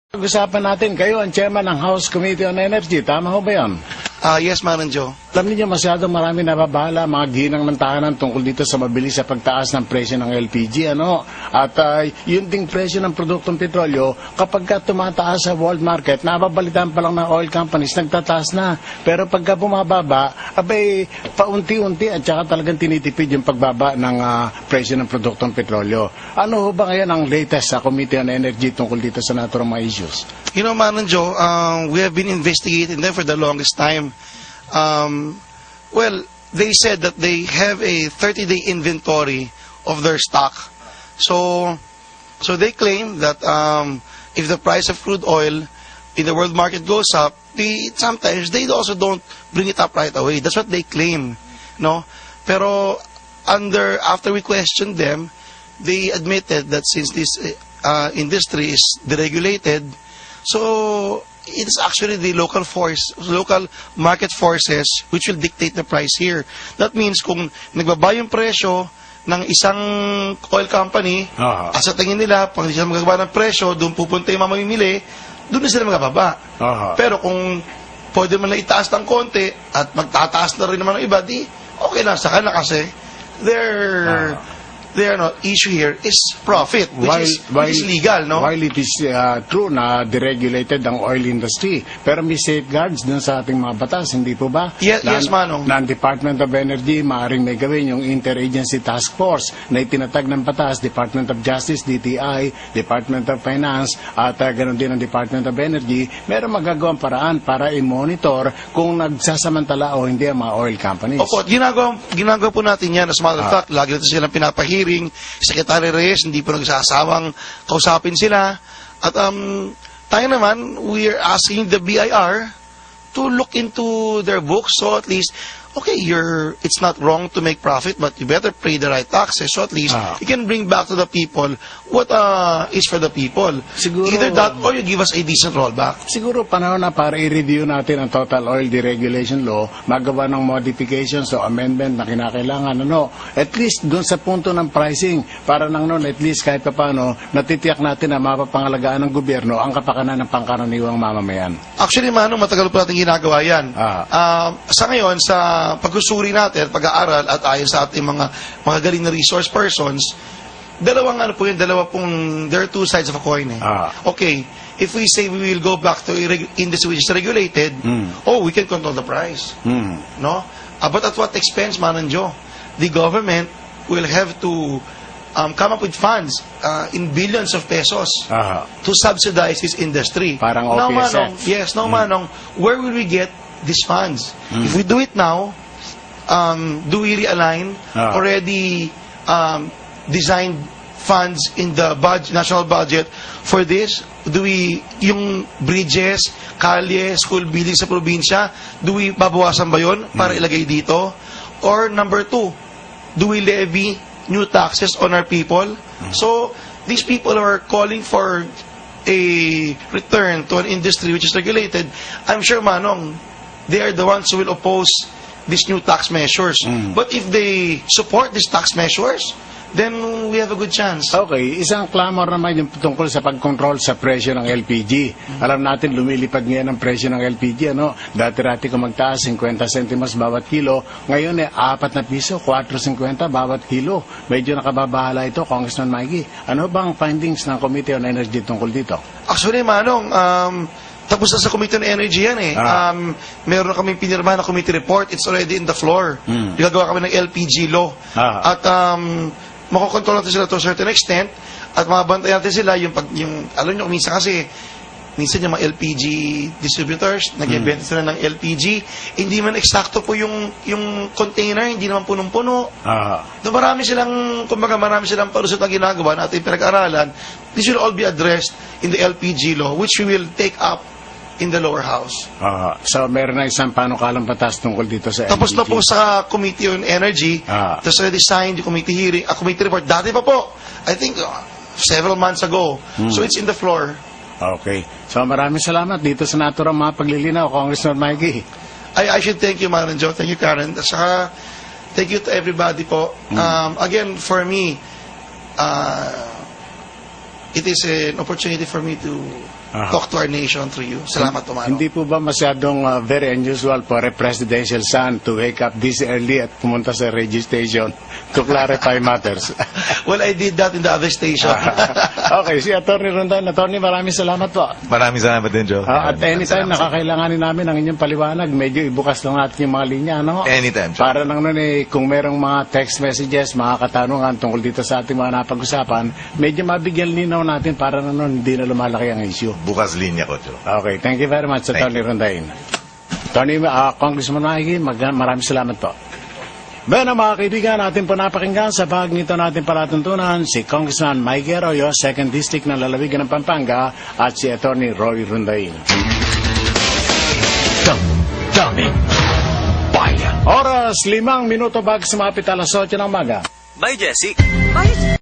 Pag-usapan natin, kayo ang chairman ng House Committee on Energy. Tama ho ba yan? Yes, Manang Joe. Alam niyo masyado marami nababahala, mga ginang ng tahanan tungkol dito sa mabilis sa pagtaas ng presyo ng LPG. At yun ding presyo ng produktong petrolyo, kapag ka tumataas sa world market, nababalitaan pa lang ng oil companies, nagtataas na. Pero pagka bumababa, abay, paunti-unti at saka talagang tinitipid yung pagbaba ng presyo ng produktong petrolyo. Ano ho ba ngayon ang latest sa Committee on Energy tungkol dito sa naturang mga issues? You know, Manang Joe, we have been investigating them for the longest time. Well, they said that they have a 30-day inventory of their stock. So they claim that if the price of crude oil in the world market goes up, sometimes they also don't bring it up right away. That's what they claim, no? Pero after we questioned them, they admitted that since this industry is deregulated, so it's actually the local market forces which will dictate the price here. That means kung nagbaba yung presyo ng isang oil company, at sa tingin nila, pag hindi sila magagawa ng presyo, doon pupunta yung mamimili, doon na sila magababa. Pero kung pwede man na itaas ng konti at magtataas na rin naman ng iba, di okay lang sa kanila kasi their issue here is profit, which is legal, no? While it is true na deregulated ang oil industry, pero may safeguards dun sa ating mga batas, hindi po ba? Yes, Manong. Na ang Department of Energy, maaaring may gawin yung Interagency Task Force na itinatag ng batas, Department of Justice, DTI, Department of Finance, at ganoon din ang Department of Energy, meron magagawang paraan para i-monitor kung nagsasamantala o hindi ang mga oil companies. Opo, ginagawa po natin yan. As a matter of fact, lagi natin silang pinapahiring. Secretary Reyes, hindi po nagsasawang kausapin sila. At tayo naman, we are asking the BIR to look into their books, so at least, okay, it's not wrong to make profit, but you better pay the right taxes, so at least you can bring back to the people what is for the people. Siguro, either that or you give us a decent rollback. Siguro panahon na para i-review natin ang Total Oil Deregulation Law, magawa ng modifications o amendment na kinakailangan. At least doon sa punto ng pricing, para nang noon, at least kahit pa paano, natitiyak natin na mapapangalagaan ng gobyerno ang kapakanan ng pangkaraniwang mamamayan. Actually, Manong, matagal po natin ginagawa yan. Sa ngayon, sa pagsusuri natin, pag-aaral at ayon sa ating mga galing na resource persons, there are two sides of a coin. Okay, if we say we will go back to industry which is regulated, we can control the price. No? But at what expense, Manang Joe? The government will have to come up with funds in billions of pesos to subsidize this industry. Parang OPSF. Manong, where will we get these funds? If we do it now, do we realign already designed funds in the national budget for this? Yung bridges, kalye, school buildings sa probinsya, do we babawasan ba yun para ilagay dito? Or number two, do we levy new taxes on our people? So, these people who are calling for a return to an industry which is regulated, I'm sure, Manong, they are the ones who will oppose these new tax measures. But if they support these tax measures, then we have a good chance. Okay, isang clamor naman yung tungkol sa pagkontrol sa presyo ng LPG. Alam natin, lumilipad ngayon ang presyo ng LPG. Dati-rati kung magtaas, 50 centimos bawat kilo. Ngayon, 4 na piso, 4.50 bawat kilo. Medyo nakababahala ito, Congressman Mikey. Ano bang findings ng Committee on Energy tungkol dito? Actually, Manong, tapos na sa Committee on Energy yan meron na kaming pinirma na committee report. It's already in the floor. Gagawa kami ng LPG law. At makokontrol natin sila to a certain extent at mabantay natin sila alam nyo, minsan yung mga LPG distributors, nag-ibenta sila ng LPG, hindi man eksakto po yung container, hindi naman punong-puno. Marami silang palusot na ginagawa na ating pinag-aralan. This will all be addressed in the LPG law, which we will take up in the lower house. So, meron na isang panukalang batas tungkol dito sa LPG. Tapos na po sa Committee on Energy, tapos already signed yung committee report. Dati pa po, I think several months ago. So, it's in the floor. Okay. So, maraming salamat dito sa naturang mga paglilinaw, Congressman Mikey. I should thank you, Manang Joe. Thank you, Karen. Saka, thank you to everybody po. Again, for me, it is an opportunity for me to talk to our nation through you. Salamat po, Manong. Hindi po ba masyadong very unusual for a presidential son to wake up this early at pumunta sa radio station to clarify matters? Well, I did that in the other station. Okay, si Attorney Rondan. Attorney, maraming salamat po. Maraming salamat din, Joe. At anytime Salamat. nakakailanganin namin ang inyong paliwanag, medyo ibukas lang natin yung mga linya, no? Anytime, Joe. Para lang nun kung merong mga text messages, mga katanungan tungkol dito sa ating mga napag-usapan, medyo mabigyan linaw natin para na nun hindi na lumalaki ang issue. Bukas linya ko, Joe. Okay, thank you very much, Thank Attorney Rondain. Attorney, Congressman Maigi, maraming salamat po. Bueno, mga kaibigan, natin po napakinggan sa bahaging ito natin palatuntunan si Congressman Maigi Arroyo, 2nd District ng Lalawigan ng Pampanga, at si Attorney Roy Rondain. Damdamin Bayan. Oras, 5 minuto bago sumapit alas 8 ng umaga. Bye, Jesse. Bye.